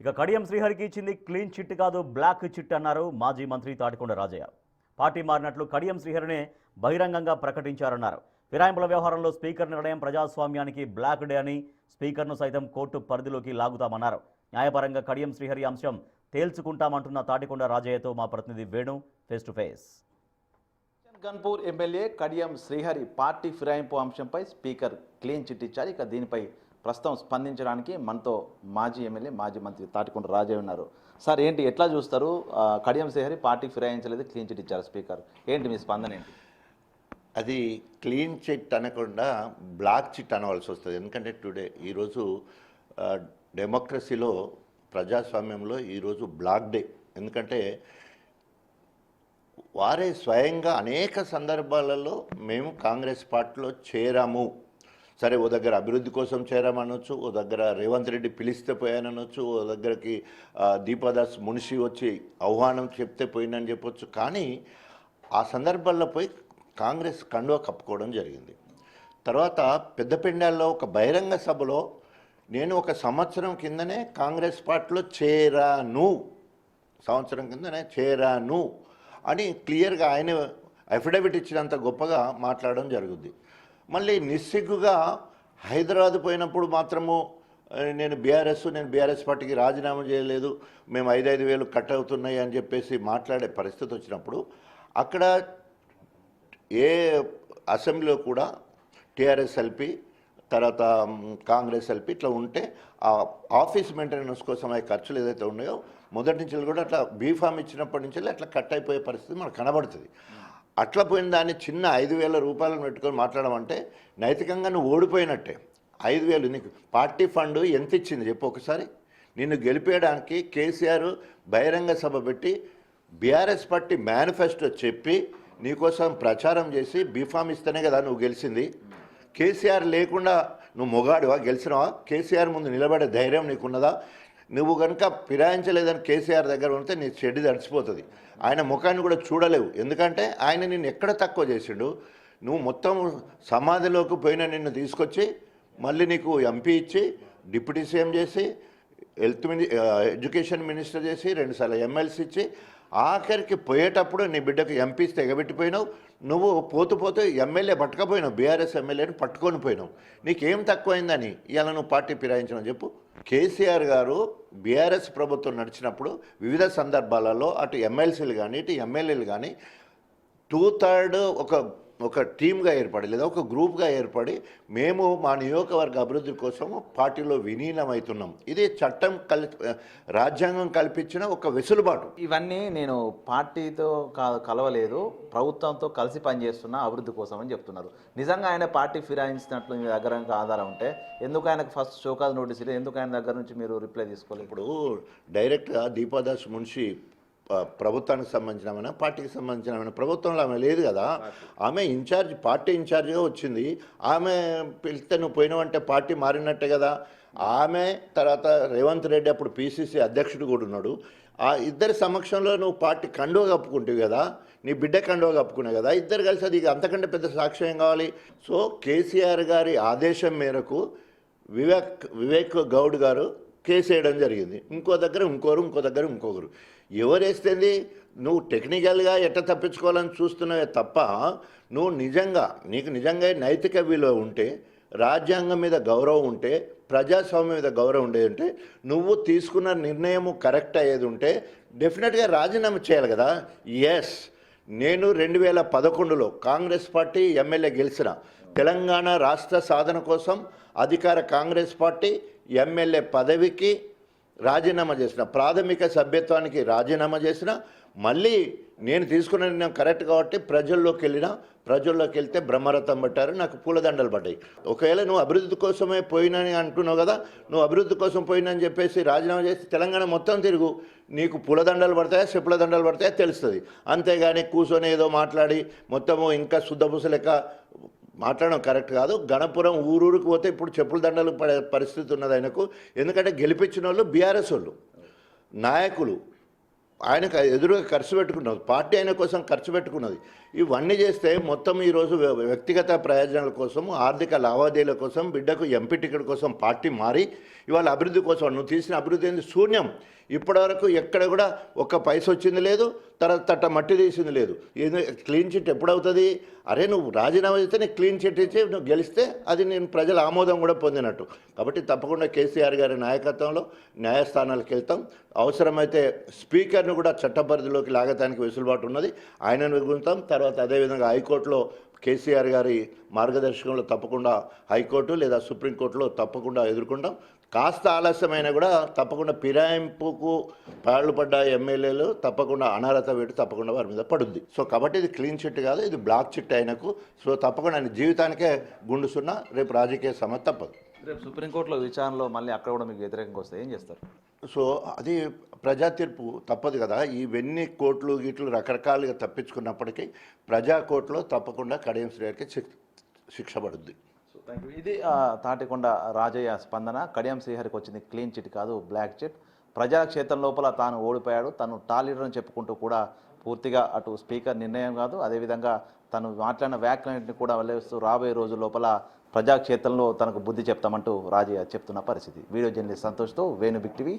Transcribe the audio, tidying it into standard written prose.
ఇక కడియం శ్రీహరికి ఇచ్చింది క్లీన్ చిట్ కాదు బ్లాక్ చిట్ అన్నారు మాజీ మంత్రి తాటికొండ రాజయ్య. పార్టీ మారినట్లు కడియం శ్రీహరినే బహిరంగంగా ప్రకటించారన్నారు. ఫిరాయింపుల వ్యవహారంలో స్పీకర్ నిర్ణయం ప్రజాస్వామ్యానికి బ్లాక్ డే అని స్పీకర్ను సైతం కోర్టు పరిధిలోకి లాగుతామన్నారు. న్యాయపరంగా కడియం శ్రీహరి అంశం తేల్చుకుంటామంటున్న తాటికొండ రాజయ్యతో మా ప్రతినిధి Venu face to face. Ghanpur MLA Kadiyam Srihari party ఫిరాయింపు అంశంపై స్పీకర్ క్లీన్ చిట్ ఇచ్చారు. ఇక దీనిపై ప్రస్తుతం స్పందించడానికి మనతో మాజీ ఎమ్మెల్యే మాజీ మంత్రి తాటికొండ రాజయ్య ఉన్నారు. సార్, ఏంటి ఎట్లా చూస్తారు? కడియం శ్రీహరి పార్టీ ఫిరాయించలేదు, క్లీన్ చిట్ ఇచ్చారు స్పీకర్, ఏంటి మీ స్పందన ఏంటి? అది క్లీన్ చిట్ అనకుండా బ్లాక్ చిట్ అనవలసి వస్తుంది. ఎందుకంటే ఈరోజు డెమోక్రసీలో ప్రజాస్వామ్యంలో ఈరోజు బ్లాక్ డే. ఎందుకంటే వారే స్వయంగా అనేక సందర్భాలలో మేము కాంగ్రెస్ పార్టీలో చేరాము, సరే ఓ దగ్గర అభివృద్ధి కోసం చేరామనొచ్చు, ఓ దగ్గర రేవంత్ రెడ్డి పిలిస్తే పోయాననొచ్చు, ఓ దగ్గరికి దీపాదాస్ మున్షి వచ్చి ఆహ్వానం చెప్తే పోయినని చెప్పొచ్చు. కానీ ఆ సందర్భాల్లో పోయి కాంగ్రెస్ కండువా కప్పుకోవడం జరిగింది. తర్వాత పెద్దపెండాల్లో ఒక బహిరంగ సభలో నేను ఒక సంవత్సరం కిందనే కాంగ్రెస్ పార్టీలో చేరాను అని క్లియర్గా ఆయన అఫిడవిట్ ఇచ్చినంత గొప్పగా మాట్లాడడం జరుగుద్ది. మళ్ళీ నిస్సిగ్గుగా హైదరాబాద్ పోయినప్పుడు మాత్రము నేను బీఆర్ఎస్ పార్టీకి రాజీనామా చేయలేదు, మేము 5,000 కట్ అవుతున్నాయి అని చెప్పేసి మాట్లాడే పరిస్థితి వచ్చినప్పుడు అక్కడ ఏ అసెంబ్లీలో కూడా టీఆర్ఎస్ ఎల్పీ తర్వాత కాంగ్రెస్ ఎల్పీ ఇట్లా ఉంటే ఆ ఆఫీస్ మెయింటెనెన్స్ కోసం అయ్యే ఖర్చులు ఏదైతే ఉన్నాయో మొదటి నుంచి కూడా అట్లా బీఫామ్ ఇచ్చినప్పటి నుంచి అట్లా కట్ అయిపోయే పరిస్థితి మనకు కనబడుతుంది. అట్లా పోయిన దాన్ని చిన్న 5,000 రూపాయలను పెట్టుకొని మాట్లాడమంటే నైతికంగా నువ్వు ఓడిపోయినట్టే. 5,000 నీకు పార్టీ ఫండ్ ఎంత ఇచ్చింది చెప్పు ఒకసారి. నిన్ను గెలిపేయడానికి కేసీఆర్ బహిరంగ సభ పెట్టి బీఆర్ఎస్ పార్టీ మేనిఫెస్టో చెప్పి నీకోసం ప్రచారం చేసి బీఫామ్ ఇస్తేనే కదా నువ్వు గెలిచింది. కేసీఆర్ లేకుండా నువ్వు మొగాడివా, గెలిచినవా? కేసీఆర్ ముందు నిలబడే ధైర్యం నీకున్నదా? నువ్వు కనుక ఫిరాయించలేదని కేసీఆర్ దగ్గర ఉంటే నీ చెడ్డి తడిచిపోతుంది. ఆయన ముఖాన్ని కూడా చూడలేవు, ఎందుకంటే ఆయన నిన్ను ఎక్కడ తక్కువ చేసిండు. నువ్వు మొత్తం సమాధిలోకి పోయిన నిన్ను తీసుకొచ్చి మళ్ళీ నీకు ఎంపీ ఇచ్చి డిప్యూటీ సీఎం చేసి ఎడ్యుకేషన్ మినిస్టర్ చేసి 2 సార్లు ఎమ్మెల్సీ ఇచ్చి ఆఖరికి పోయేటప్పుడు నీ బిడ్డకు ఎంపీ ఇస్తే ఎగబెట్టిపోయినావు. నువ్వు పోతూ ఎమ్మెల్యే పట్టుకపోయినావు, బీఆర్ఎస్ ఎమ్మెల్యేని పట్టుకొని పోయినావు. నీకేం తక్కువైందని ఇవాళ నువ్వు పార్టీ ఫిరాయించమని చెప్పు. కేసీఆర్ గారు బీఆర్ఎస్ ప్రభుత్వం నడిచినప్పుడు వివిధ సందర్భాలలో అటు ఎమ్మెల్సీలు కానీ ఇటు ఎమ్మెల్యేలు కానీ 2/3 ఒక టీమ్గా ఏర్పడి లేదా ఒక గ్రూప్గా ఏర్పడి మేము మా నియోజకవర్గ అభివృద్ధి కోసము పార్టీలో విలీనమవుతున్నాం. ఇది చట్టం రాజ్యాంగం కల్పించిన ఒక వెసులుబాటు. ఇవన్నీ నేను పార్టీతో కలవలేదు, ప్రభుత్వంతో కలిసి పనిచేస్తున్న అభివృద్ధి కోసం అని చెప్తున్నారు. నిజంగా ఆయన పార్టీ ఫిరాయించినట్లు మీ దగ్గర ఆధారం ఉంటే ఎందుకు ఆయనకు ఫస్ట్ షోకాజ్ నోటీస్ లేదు? ఎందుకు ఆయన దగ్గర నుంచి మీరు రిప్లై తీసుకోలేదు? ఇప్పుడు డైరెక్ట్గా దీపాదాస్ మున్షి ప్రభుత్వానికి సంబంధించిన పార్టీకి సంబంధించిన ప్రభుత్వంలో ఆమె లేదు కదా. ఆమె పార్టీ ఇన్ఛార్జ్గా వచ్చింది. ఆమె పిలిస్తే నువ్వు పోయినావంటే పార్టీ మారినట్టే కదా. ఆమె తర్వాత రేవంత్ రెడ్డి అప్పుడు పిసిసి అధ్యక్షుడు కూడా ఉన్నాడు. ఆ ఇద్దరి సమక్షంలో నువ్వు పార్టీ కండువ కప్పుకుంటావు కదా, నీ బిడ్డ కండువ కప్పుకున్నావు కదా, ఇద్దరు కలిసి అది అంతకంటే పెద్ద సాక్ష్యం ఏం కావాలి? సో కేసీఆర్ గారి ఆదేశం మేరకు వివేక్ గౌడ్ గారు కేసు వేయడం జరిగింది. ఇంకో దగ్గర ఇంకొకరు ఎవరేస్తేంది? నువ్వు టెక్నికల్గా ఎట్లా తప్పించుకోవాలని చూస్తున్నావే తప్ప నీకు నిజంగా నైతిక విలువ ఉంటే, రాజ్యాంగం మీద గౌరవం ఉంటే, ప్రజాస్వామ్యం మీద గౌరవం ఉండేది ఉంటే, నువ్వు తీసుకున్న నిర్ణయము కరెక్ట్ అయ్యేది ఉంటే డెఫినెట్గా రాజీనామా చేయాలి కదా. ఎస్, నేను 2011లో కాంగ్రెస్ పార్టీ ఎమ్మెల్యే గెలిచిన తెలంగాణ రాష్ట్ర సాధన కోసం అధికార కాంగ్రెస్ పార్టీ ఎమ్మెల్యే పదవికి రాజీనామా చేసిన, ప్రాథమిక సభ్యత్వానికి రాజీనామా చేసిన, మళ్ళీ నేను తీసుకున్న నిర్ణయం కరెక్ట్ కాబట్టి ప్రజల్లోకి వెళ్తే బ్రహ్మరథం పట్టారు, నాకు పూలదండలు పడ్డాయి. ఒకవేళ నువ్వు అభివృద్ధి కోసమే పోయినని అంటున్నావు కదా, నువ్వు అభివృద్ధి కోసం పోయినని చెప్పేసి రాజీనామా చేసి తెలంగాణ మొత్తం తిరుగు, నీకు పూలదండలు పడతాయా చెప్పుల దండలు పడతాయా తెలుస్తుంది. అంతేగాని కూర్చొని ఏదో మాట్లాడి మొత్తము ఇంకా శుద్ధపూస లెక్క మాట్లాడడం కరెక్ట్ కాదు. గణపురం ఊరూరికి పోతే ఇప్పుడు చెప్పుల దండలు పడే పరిస్థితి ఉన్నది ఆయనకు. ఎందుకంటే గెలిపించిన వాళ్ళు బీఆర్ఎస్ వాళ్ళు, నాయకులు, ఆయనకు ఎదురుగా ఖర్చు పెట్టుకున్నది, పార్టీ ఆయన కోసం ఖర్చు పెట్టుకున్నది. ఇవన్నీ చేస్తే మొత్తం ఈరోజు వ్యక్తిగత ప్రయోజనాల కోసం, ఆర్థిక లావాదేవీల కోసం, బిడ్డకు ఎంపీ టికెట్ కోసం పార్టీ మారి ఇవాళ అభివృద్ధి కోసం నువ్వు తీసిన అభివృద్ధి ఏంది? శూన్యం. ఇప్పటివరకు ఎక్కడ కూడా ఒక్క పైస వచ్చింది లేదు, తర్వాత తట్ట మట్టి తీసింది లేదు. ఏదో క్లీన్ చిట్ ఎప్పుడవుతుంది? అరే నువ్వు రాజీనామా చేస్తే నీకు క్లీన్ చిట్ ఇచ్చి నువ్వు గెలిస్తే అది నేను ప్రజల ఆమోదం కూడా పొందినట్టు. కాబట్టి తప్పకుండా కేసీఆర్ గారి నాయకత్వంలో న్యాయస్థానాలకు వెళ్తాం. అవసరమైతే స్పీకర్ను కూడా చట్ట పరిధిలోకి లాగటానికి వెసులుబాటు ఉన్నది, ఆయనను ఎగురుతాం. తర్వాత అదేవిధంగా హైకోర్టులో కేసీఆర్ గారి మార్గదర్శకంలో తప్పకుండా హైకోర్టు లేదా సుప్రీంకోర్టులో తప్పకుండా ఎదుర్కొంటాం. కాస్త ఆలస్యమైనా కూడా తప్పకుండా ఫిరాయింపుకు పాల్పడ్డ ఎమ్మెల్యేలు తప్పకుండా అనర్హత వేటు తప్పకుండా వారి మీద పడుద్ది. సో కాబట్టి ఇది క్లీన్ చిట్ కాదు, ఇది బ్లాక్ చిట్ ఆయనకు. సో తప్పకుండా ఆయన జీవితానికే గుండుసున్నా రేపు రాజకీయ సమ తప్పదు. రేపు సుప్రీంకోర్టులో విచారణలో మళ్ళీ అక్కడ కూడా మీకు వ్యతిరేకంగా వస్తే ఏం చేస్తారు? సో అది ప్రజా తీర్పు తప్పదు కదా. ఇవన్నీ కోర్టులు గీట్లు రకరకాలుగా తప్పించుకున్నప్పటికీ ప్రజా కోర్టులో తప్పకుండా కడియం శ్రీహరికి శిక్ష పడుద్ది. Thank you. ఇది తాటికొండ రాజయ్య స్పందన. కడియం శ్రీహరికి వచ్చింది క్లీన్ చిట్ కాదు, బ్లాక్ చిట్. ప్రజాక్షేత్రం లోపల తాను ఓడిపోయాడు, తను టాలీడర్ అని చెప్పుకుంటూ కూడా పూర్తిగా అటు స్పీకర్ నిర్ణయం కాదు, అదేవిధంగా తను మాట్లాడిన వ్యాఖ్యలన్నింటినీ కూడా వెళ్ళేస్తూ రాబోయే రోజుల లోపల ప్రజాక్షేత్రంలో తనకు బుద్ధి చెప్తామంటూ రాజయ్య చెప్తున్న పరిస్థితి. వీడియో జర్నలిస్ట్ సంతోష్తో వేణు బిగ్ టీవీ.